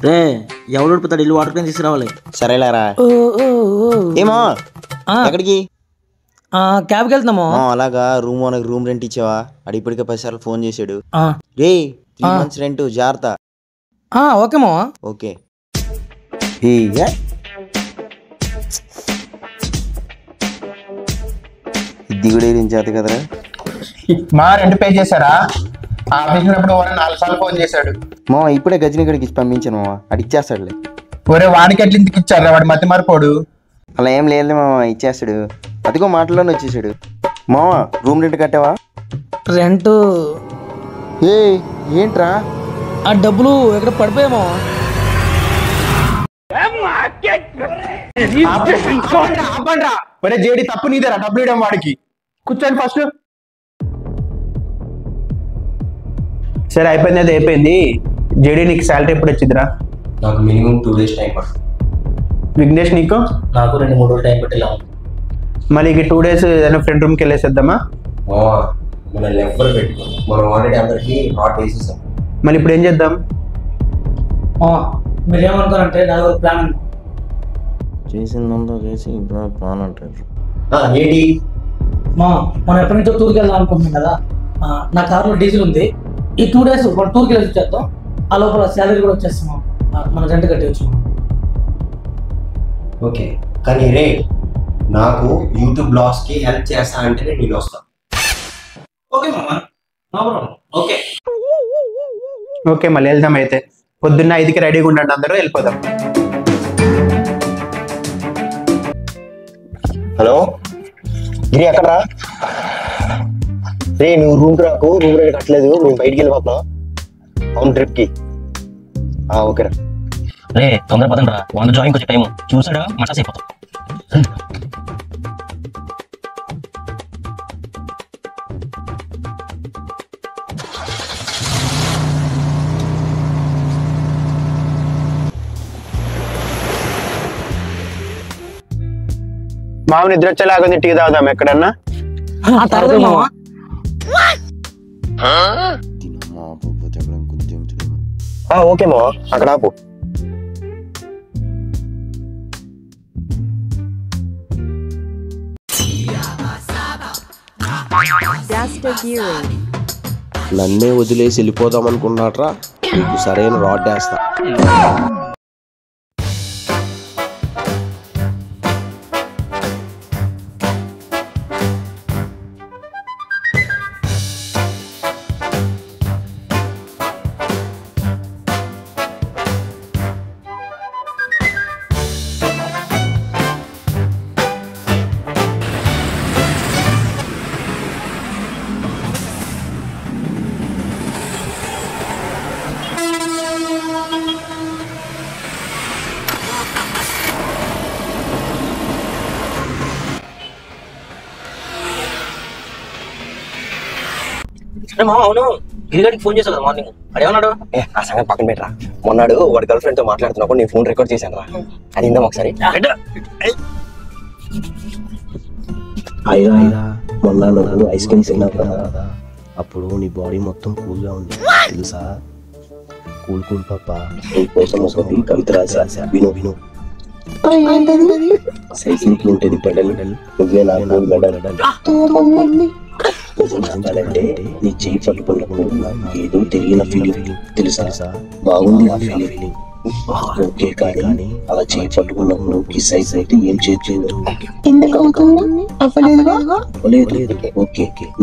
రే ఎవడు ఉడిపోతాడు ఇల్లు water can తీసుకురావాలి. సరేలేరా. ఏమో ఎక్కడికి? క్యాబ్కి వెళ్తున్నాము. అలాగా రూమ్ ఓనర్ రూమ్ రెంట్ ఇచ్చావా? అడి ఇప్పటికే 10 సార్లు ఫోన్ చేశాడు. రే 3 months రెంట్ జాగ్రత్త. ఓకే మా. ఓకే. ఇది కూడా చేత కదరా. మా రెంట్ పే చేశారా? ఆఫీసినప్పుడు 4 సార్లు ఫోన్ చేశాడు. ఇప్పుడే గజని గడికి పంపించాను మామ, అడి ఇచ్చేస్తాడులే. ఒరే వాడికి ఎట్లా ఇంటికి ఇచ్చారా? వాడి మతి మరిపోడు. అలా ఏం లేదు మామ, ఇచ్చేస్తాడు. అదిగో మాటలోనే వచ్చేసాడు. మామ రూమ్ రెంట్ కట్టావా? రెంట్ ఏంట్రా ఆ డబ్బులు ఎక్కడ పడిపోయామో. ఒరే జేడి తప్పు నీదేరా డబ్బులు ఇవ్వడం వాడికి. కూర్చోండి ఫస్ట్. సరే అయిపోయింది, అది అయిపోయింది. జేడి నీకు శాలరీ ఎప్పుడు వచ్చిందిరా? నాకు మినిమం 2 days టైం పడుతుంది. విఘ్నేష్ నీకు? నాకు 2-3 రోజులు టైం పట్టేలా. మళ్ళీ 2 days ఏదైనా ఫ్రెండ్ రూమ్కి వెళ్ళేసేద్దామా? మన లెఫ్ట్ పెట్టుకోండి, మనం ఆల్రెడీ అందరికి హాట్ వేసేసాం. మళ్ళీ ఇప్పుడు ఏం చేద్దాం? మీరేమనుకోరంటే నాకు ప్లాన్ చేసిందంతా చేసి ఇప్పుడు ప్లాన్ అంటారు. ఏంటి మనం ఎప్పటి నుంచో టూర్కి వెళ్దాం అనుకుంటున్నాం కదా. నా కార్లో డీజిల్ ఉంది. ఈ 2 days మనం టూర్కి వెళ్ళి వచ్చేద్దాం. ఆ లోపల శాలరీ కూడా వచ్చేస్తాం. మన రెంట్ కట్టేయచ్చు. ఓకే, కానీ రే నాకు యూట్యూబ్ బ్లాగ్స్ కి హెల్ప్ చేస్తా అంటే నేను వస్తాను. ఓకే మామా, నో ప్రాబ్లం. ఓకే ఓకే మళ్ళీ వెళ్దాం. అయితే పొద్దున్న 5కి రెడీగా ఉండండి, అందరూ వెళ్ళిపోదాం. హలో గిరి ఎక్కడరా? రే నువ్వు రూమ్కి రాకు, రూమ్ రెంట్ కట్టలేదు, మేము బయటికి వెళ్ళిపోతున్నాం. అవును ట్రిప్కి. ఓకేరా. రే తొందర పదండి రా, 100 జాయిన్ వచ్చే టైం చూసాడా మసాజ్ అయిపోతాం. మామ నిద్ర వచ్చేలాగా టీ తాగుదాం ఎక్కడన్నా. ఓకే మా, అక్కడ ఆపు. నన్నే వదిలేసి వెళ్ళిపోదాం అనుకున్నాట్రా, నీకు సరైన రాడ్ వేస్తా. అవును గిరిగాడికి ఫోన్ చేశావు కదా మార్నింగ్, అదేమన్నాడు? ఆ సంగతి పక్కన పెట్టరా. మొన్నాడు వాడి గర్ల్ ఫ్రెండ్ తో మాట్లాడుతున్నప్పుడు నేను ఫోన్ రికార్డ్ చేశాను రా, అది ఇందాం ఒకసారి. మొన్న నువ్వు ఐస్ క్రీమ్ తిన్నావు కదా, అప్పుడు నీ బాడీ మొత్తం కూల్ గా ఉంది తెలుసా. కూల్ కూల్ పాప, నీకోసం ఒకటి కవిత రాసా, విను విను. సైకిల్ కి ఉంటుంది పెడల్, నువ్వే నా కూల్ మెడల్. అంటే నీ చెయ్యి పట్టుకున్నప్పుడు ఏదో తెలియని ఫీలింగ్ తెలుసా. బాగుంది ఆ ఫీలింగ్. ఓకే కానీ అలా చేయి పట్టుకున్నప్పుడు కిస్ అయితే ఏం చేయలేదు. ఓకే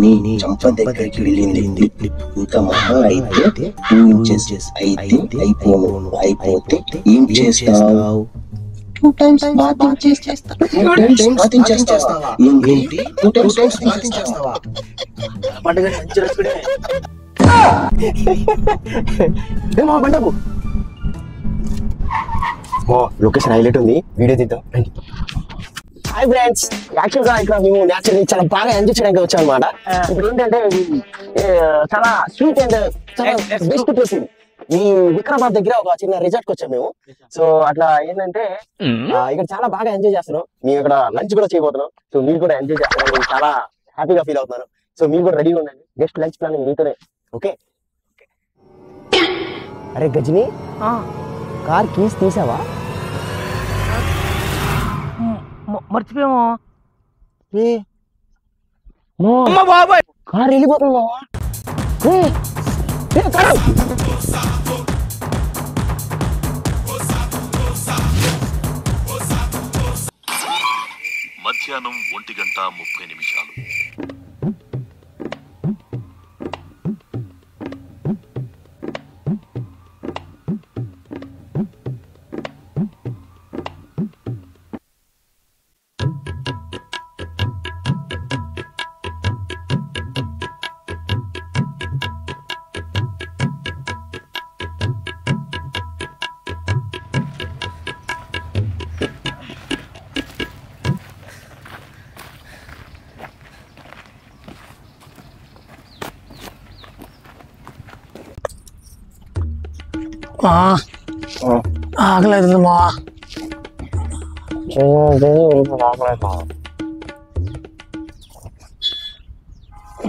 నీ చంప దగ్గరికి వెళ్ళింది. ఇంకా మహా అయితే 2 inches అయితే అయిపోతే ఏం చేస్తావు? 2 times బాతింగ్ చేస్తావా? ఏంటి 2 times బాతింగ్ చేస్తావా? పండుగ మంచి రసుకుడే ఏమో పండగ. లొకేషన్ హైలైట్ ఉంది, వీడియో తీద్దాం. హాయ్ ఫ్రెండ్స్, యాక్చువల్ గా ఇక్కడ మేము నేచురల్ చాలా బాగా ఎంజాయ్ చేయడానికి వచ్చాం అనమాట. ఇప్పుడు ఏంటంటే చాలా స్వీట్ అండ్ చాలా బెస్ట్ ప్లేస్ ఈ విక్రమాబాద్ దగ్గర ఒక చిన్న రిసార్ట్ కి వచ్చాం మేము. సో అట్లా ఏంటంటే ఇక్కడ చాలా బాగా ఎంజాయ్ చేస్తున్నాం. మేము ఇక్కడ లంచ్ కూడా చేయబోతున్నాం. సో మీరు కూడా ఎంజాయ్ చేస్తున్నారు, నేను చాలా హ్యాపీగా ఫీల్ అవుతున్నాను. సో మీరు కూడా రెడీగా ఉండండి, జస్ట్ లంచ్ ప్లానింగ్ మీతోనే. ఓకే. అరే గజని, కార్ కీస్ తీసావా? మర్చిపోయామా? కార్ వెళ్ళిపోతుందా? మధ్యాహ్నం 1:30. ఆగలేదు మా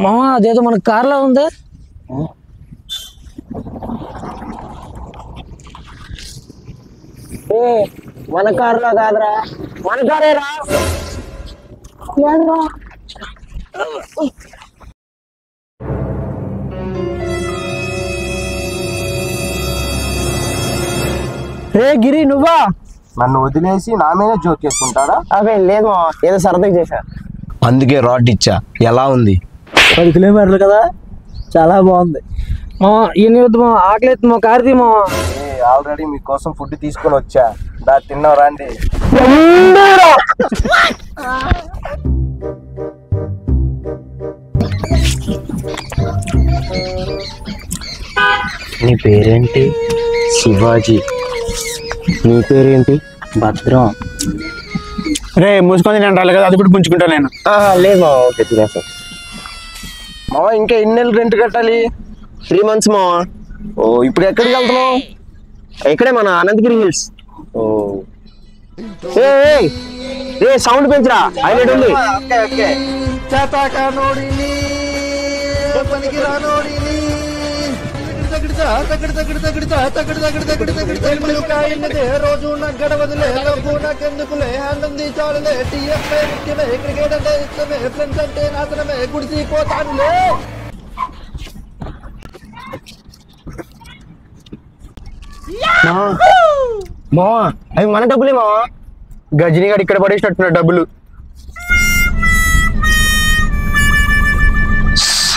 మామ, అదేదో మన కార్లో ఉంది. మన కారులో కాదురా, మన కారేరా. రే గిరి, నువ్వా? నన్ను వదిలేసి నా మీద జోక్ చేసుకుంటారా? అవే లేదు మా, ఏదో సరదాగా చేశా. అందుకే రాడ్ ఇచ్చా. ఎలా ఉంది? 10 కిలోమీటర్లు కదా, చాలా బాగుంది మా. ఇవన్నీ వద్దు మా, ఆకలేదు మా, కారుతీ మా. ఆల్రెడీ మీకోసం ఫుడ్ తీసుకొని వచ్చా, దా తిన్నావు రండి. నీ పేరేంటి? శివాజీ. నీ పేరేంటి? భద్రం. రే మూసుకొని తింటాను కదా, అది కూడా పుంజుకుంటా నేను. లేదు మా, ఓకే తినేసా. మామ ఇంకా ఎన్నెళ్ళు రెంట్ కట్టాలి? 3 months మా. ఓ ఇప్పుడు ఎక్కడికి వెళ్తున్నావు? ఇక్కడే మన అనంతగిరి హిల్స్. ఓ ఏ సౌండ్ పెంచరా, హైలైట్ ఉంది. రోజు గడవదులే నాకెందుకులే ఆనంది చాలులే టీఎఫ్ఏ ముఖ్యమే క్రికెట్ అంటే ఇష్టమే ఫ్రెండ్స్ అంటే నాశనమే గుడిసిపోతానులే. మావా అవి మన డబ్బులే మావా. గజనీ గారు ఇక్కడ పడేసినట్టున్నాడు డబ్బులు.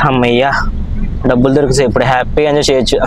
అమ్మయ్యా, డబ్బులు దొరికితే ఇప్పుడు హ్యాపీగా ఎంజాయ్ చేయొచ్చు.